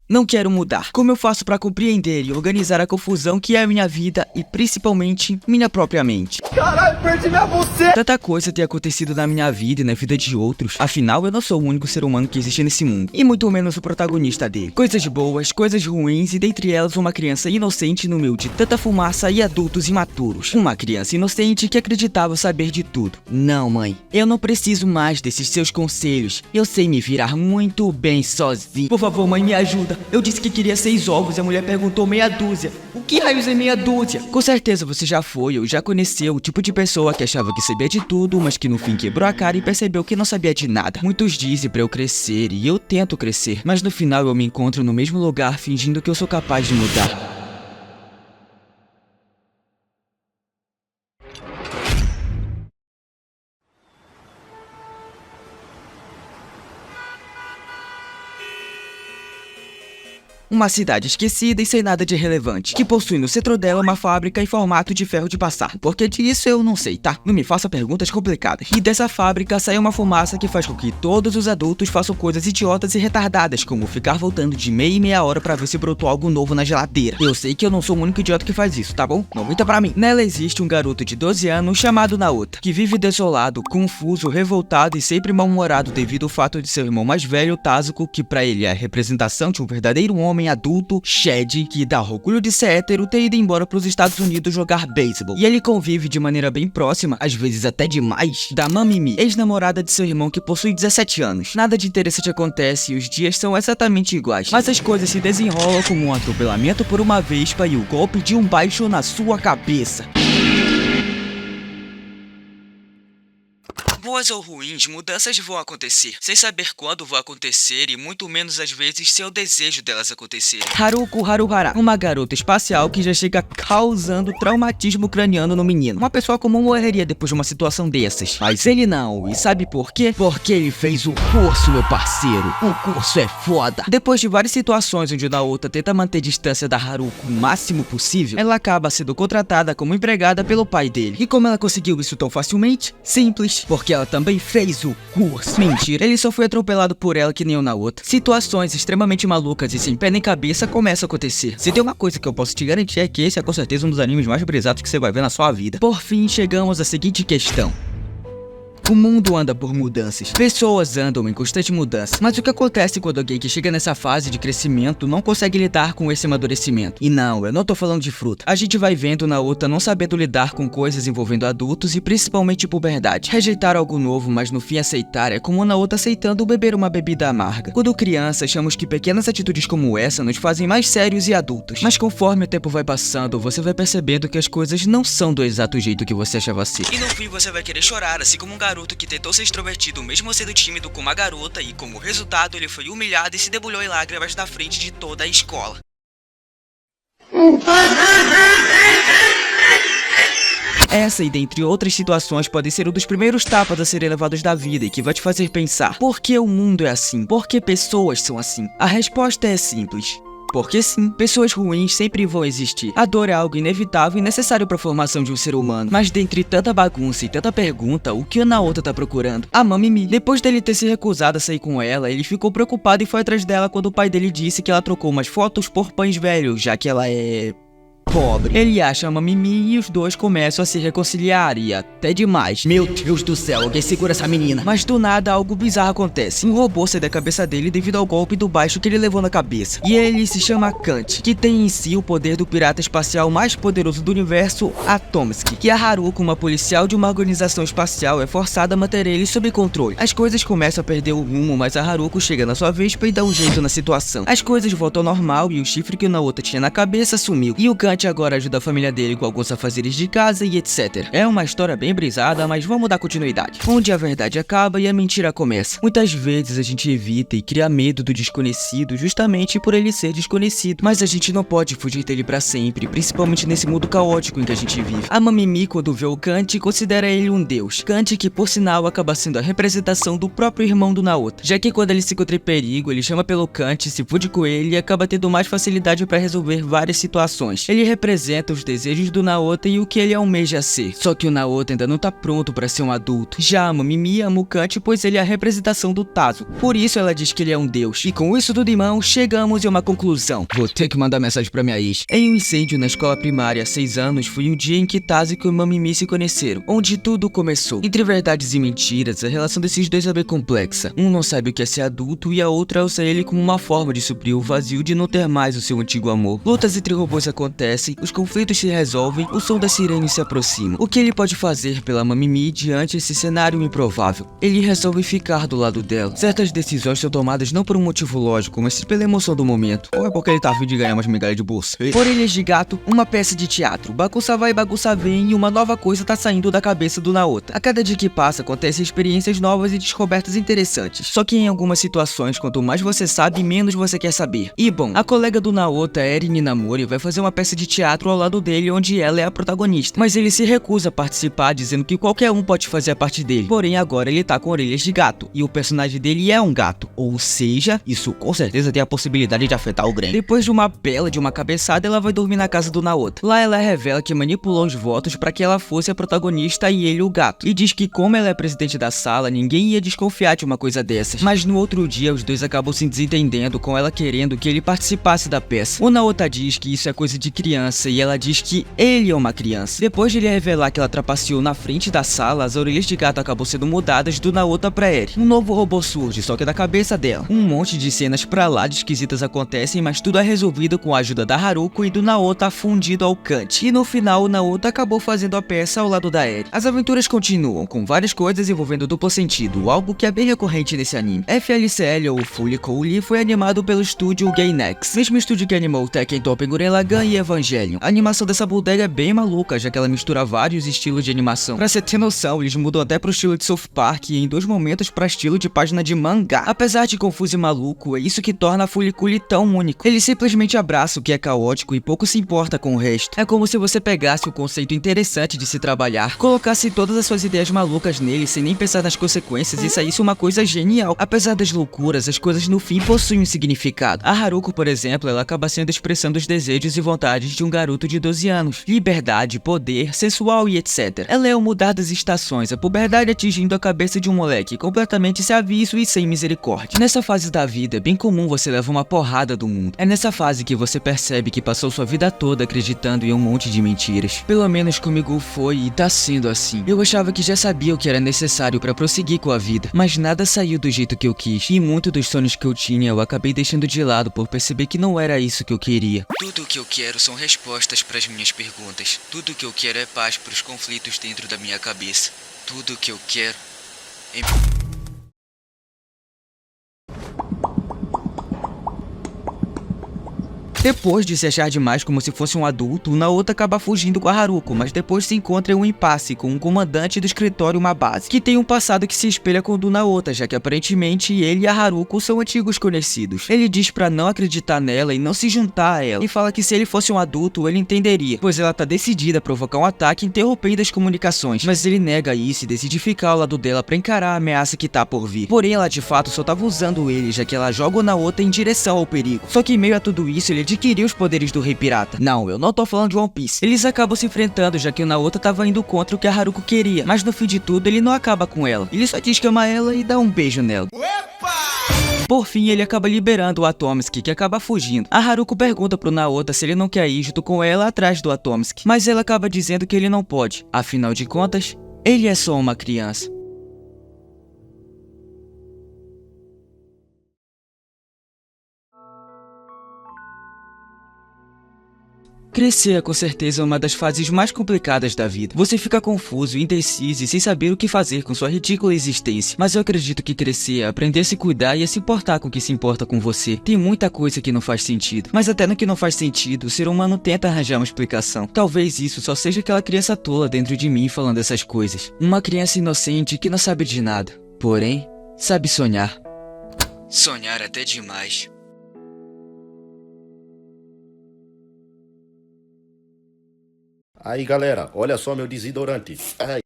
Não quero mudar. Como eu faço pra compreender e organizar a confusão que é a minha vida e principalmente minha própria mente? Caralho, perdi minha buceta! Tanta coisa tem acontecido na minha vida e na vida de outros. Afinal, eu não sou o único ser humano que existe nesse mundo. E muito menos o protagonista dele. Coisas boas, coisas ruins e dentre elas uma criança inocente no meio de tanta fumaça e adultos imaturos. Uma criança inocente que acreditava saber de tudo. Não, mãe. Eu não preciso mais desses seus conselhos. Eu sei me virar muito bem sozinho. Por favor, mãe, me ajuda. Eu disse que queria 6 ovos e a mulher perguntou meia dúzia. O que raios é meia dúzia? Com certeza você já foi ou já conheceu o tipo de pessoa que achava que sabia de tudo, mas que no fim quebrou a cara e percebeu que não sabia de nada. Muitos dizem pra eu crescer e eu tento crescer, mas no final eu me encontro no mesmo lugar fingindo que eu sou capaz de mudar. Uma cidade esquecida e sem nada de relevante, que possui no centro dela uma fábrica em formato de ferro de passar. Porque disso eu não sei, tá? Não me faça perguntas complicadas. E dessa fábrica sai uma fumaça que faz com que todos os adultos façam coisas idiotas e retardadas, como ficar voltando de meia em meia hora pra ver se brotou algo novo na geladeira. Eu sei que eu não sou o único idiota que faz isso, tá bom? Não grita pra mim. Nela existe um garoto de 12 anos chamado Naota, que vive desolado, confuso, revoltado e sempre mal-humorado devido ao fato de seu irmão mais velho, Tazuko, que pra ele é a representação de um verdadeiro homem adulto, Shed, que dá orgulho de ser hétero, ter ido embora pros Estados Unidos jogar beisebol. E ele convive de maneira bem próxima, às vezes até demais, da Mamimi, ex-namorada de seu irmão que possui 17 anos. Nada de interessante acontece e os dias são exatamente iguais, mas as coisas se desenrolam como um atropelamento por uma vespa e o golpe de um baixo na sua cabeça. Boas ou ruins, mudanças vão acontecer, sem saber quando vão acontecer e muito menos às vezes sem o desejo delas acontecerem. Haruko Haruhara, uma garota espacial que já chega causando traumatismo craniano no menino. Uma pessoa comum morreria depois de uma situação dessas, mas ele não, e sabe por quê? Porque ele fez o curso, meu parceiro. O curso é foda. Depois de várias situações onde Naota tenta manter distância da Haruko o máximo possível, ela acaba sendo contratada como empregada pelo pai dele. E como ela conseguiu isso tão facilmente? Simples, porque ela também fez o curso. Mentira, ele só foi atropelado por ela que nem o Naota. Situações extremamente malucas e sem pé nem cabeça começam a acontecer. Se tem uma coisa que eu posso te garantir é que esse é com certeza um dos animes mais brisados que você vai ver na sua vida. Por fim, chegamos à seguinte questão. O mundo anda por mudanças, pessoas andam em constante mudança, mas o que acontece quando alguém que chega nessa fase de crescimento não consegue lidar com esse amadurecimento? E não, eu não tô falando de fruta. A gente vai vendo Naota não sabendo lidar com coisas envolvendo adultos e principalmente puberdade. Rejeitar algo novo, mas no fim aceitar é como Naota aceitando beber uma bebida amarga. Quando criança, achamos que pequenas atitudes como essa nos fazem mais sérios e adultos, mas conforme o tempo vai passando, você vai percebendo que as coisas não são do exato jeito que você achava ser. E no fim você vai querer chorar, assim como um garoto que tentou ser extrovertido mesmo sendo tímido como a garota e como resultado ele foi humilhado e se debulhou em lágrimas na frente de toda a escola. Essa e dentre outras situações podem ser um dos primeiros tapas a serem levados da vida e que vai te fazer pensar: por que o mundo é assim? Por que pessoas são assim? A resposta é simples. Porque sim, pessoas ruins sempre vão existir. A dor é algo inevitável e necessário para a formação de um ser humano. Mas dentre tanta bagunça e tanta pergunta, o que o Naota tá procurando? A Mamimi. Depois dele ter se recusado a sair com ela, ele ficou preocupado e foi atrás dela quando o pai dele disse que ela trocou umas fotos por pães velhos, já que ela é pobre. Ele acha a Mamimi e os dois começam a se reconciliar e até demais. Meu Deus do céu, alguém segura essa menina. Mas do nada algo bizarro acontece. Um robô sai da cabeça dele devido ao golpe do baixo que ele levou na cabeça. E ele se chama Kant, que tem em si o poder do pirata espacial mais poderoso do universo, Atomsky. Que a Haruko, uma policial de uma organização espacial, é forçada a manter ele sob controle. As coisas começam a perder o rumo, mas a Haruko chega na sua vez e dá um jeito na situação. As coisas voltam ao normal e o chifre que o Naota tinha na cabeça sumiu. E o Kant agora ajuda a família dele com alguns afazeres de casa e etc. É uma história bem brisada, mas vamos dar continuidade. Onde a verdade acaba e a mentira começa. Muitas vezes a gente evita e cria medo do desconhecido justamente por ele ser desconhecido. Mas a gente não pode fugir dele pra sempre, principalmente nesse mundo caótico em que a gente vive. A Mamimi, quando vê o Kant, considera ele um deus. Kant, que por sinal acaba sendo a representação do próprio irmão do Naota, já que quando ele se encontra em perigo, ele chama pelo Kant, se fude com ele e acaba tendo mais facilidade pra resolver várias situações. Ele representa os desejos do Naota e o que ele almeja ser. Só que o Naota ainda não tá pronto para ser um adulto. Já a Mamimi ama o Kant, pois ele é a representação do Tazo. Por isso ela diz que ele é um deus. E com isso tudo em mão, chegamos a uma conclusão. Vou ter que mandar mensagem pra minha ex. Em um incêndio na escola primária há 6 anos, foi o dia em que Tazo e Mamimi se conheceram, onde tudo começou. Entre verdades e mentiras, a relação desses dois é bem complexa. Um não sabe o que é ser adulto e a outra usa ele como uma forma de suprir o vazio de não ter mais o seu antigo amor. Lutas entre robôs acontecem, os conflitos se resolvem, o som da sirene se aproxima. O que ele pode fazer pela Mamimi diante esse cenário improvável? Ele resolve ficar do lado dela. Certas decisões são tomadas não por um motivo lógico, mas pela emoção do momento. Ou é porque ele tá a fim de ganhar umas migalhas de bolsa. Orelhas de Gato, uma peça de teatro. Bagunça vai, bagunça vem e uma nova coisa tá saindo da cabeça do Naota. A cada dia que passa, acontecem experiências novas e descobertas interessantes. Só que em algumas situações, quanto mais você sabe, menos você quer saber. E bom, a colega do Naota, Erin Inamori, vai fazer uma peça de teatro ao lado dele, onde ela é a protagonista. Mas ele se recusa a participar, dizendo que qualquer um pode fazer a parte dele. Porém, agora ele tá com orelhas de gato. E o personagem dele é um gato. Ou seja, isso com certeza tem a possibilidade de afetar o Gren. Depois de uma bela de uma cabeçada, ela vai dormir na casa do Naota. Lá ela revela que manipulou os votos para que ela fosse a protagonista e ele o gato. E diz que como ela é presidente da sala, ninguém ia desconfiar de uma coisa dessas. Mas no outro dia, os dois acabam se desentendendo, com ela querendo que ele participasse da peça. O Naota diz que isso é coisa de criança e ela diz que ele é uma criança. Depois de ele revelar que ela trapaceou na frente da sala, as orelhas de gato acabam sendo mudadas do Naota pra Eri. Um novo robô surge, só que da cabeça dela. Um monte de cenas pra lá de esquisitas acontecem, mas tudo é resolvido com a ajuda da Haruko e do Naota fundido ao Kant. E no final, o Naota acabou fazendo a peça ao lado da Eri. As aventuras continuam, com várias coisas envolvendo duplo sentido, algo que é bem recorrente nesse anime. FLCL ou Fully Cooley foi animado pelo estúdio Gainax, mesmo estúdio que animou Tekken Toppa Gurren Lagann e Evangelion. A animação dessa bodega é bem maluca, já que ela mistura vários estilos de animação. Pra você ter noção, eles mudam até pro estilo de South Park e em 2 momentos pra estilo de página de mangá. Apesar de confuso e maluco, é isso que torna a Fully Cooley tão único. Ele simplesmente abraça o que é caótico e pouco se importa com o resto. É como se você pegasse o conceito interessante de se trabalhar, colocasse todas as suas ideias malucas nele sem nem pensar nas consequências e saísse uma coisa genial. Apesar das loucuras, as coisas no fim possuem um significado. A Haruko, por exemplo, ela acaba sendo expressando os desejos e vontades de um garoto de 12 anos. Liberdade, poder, sensual e etc. Ela é o mudar das estações, a puberdade atingindo a cabeça de um moleque completamente sem aviso e sem misericórdia. Nessa fase da vida, é bem comum você levar uma porrada do mundo. É nessa fase que você percebe que passou sua vida toda acreditando em um monte de mentiras. Pelo menos comigo foi e tá sendo assim. Eu achava que já sabia o que era necessário pra prosseguir com a vida, mas nada saiu do jeito que eu quis. E muito dos sonhos que eu tinha eu acabei deixando de lado por perceber que não era isso que eu queria. Tudo o que eu quero são respostas pras minhas perguntas. Tudo o que eu quero é paz pros conflitos dentro da minha cabeça. Tudo o que eu quero é... Depois de se achar demais como se fosse um adulto, o Naota acaba fugindo com a Haruko, mas depois se encontra em um impasse com um comandante do escritório Mabase, que tem um passado que se espelha com o do Naota, já que aparentemente ele e a Haruko são antigos conhecidos. Ele diz pra não acreditar nela e não se juntar a ela, e fala que se ele fosse um adulto, ele entenderia, pois ela tá decidida a provocar um ataque interrompendo as comunicações, mas ele nega isso e decide ficar ao lado dela pra encarar a ameaça que tá por vir. Porém, ela de fato só tava usando ele, já que ela joga o Naota em direção ao perigo. Só que em meio a tudo isso, ele adquiriu os poderes do Rei Pirata. Não, eu não tô falando de One Piece. Eles acabam se enfrentando, já que o Naota tava indo contra o que a Haruko queria, mas no fim de tudo ele não acaba com ela. Ele só diz que ama ela e dá um beijo nela. Por fim, ele acaba liberando o Atomsky, que acaba fugindo. A Haruko pergunta pro Naota se ele não quer ir junto com ela atrás do Atomsky, mas ela acaba dizendo que ele não pode. Afinal de contas, ele é só uma criança. Crescer é com certeza uma das fases mais complicadas da vida. Você fica confuso, indeciso e sem saber o que fazer com sua ridícula existência. Mas eu acredito que crescer é aprender a se cuidar e a se importar com o que se importa com você. Tem muita coisa que não faz sentido. Mas até no que não faz sentido, o ser humano tenta arranjar uma explicação. Talvez isso só seja aquela criança tola dentro de mim falando essas coisas. Uma criança inocente que não sabe de nada. Porém, sabe sonhar. Sonhar até demais. Aí galera, olha só meu desodorante. Ai.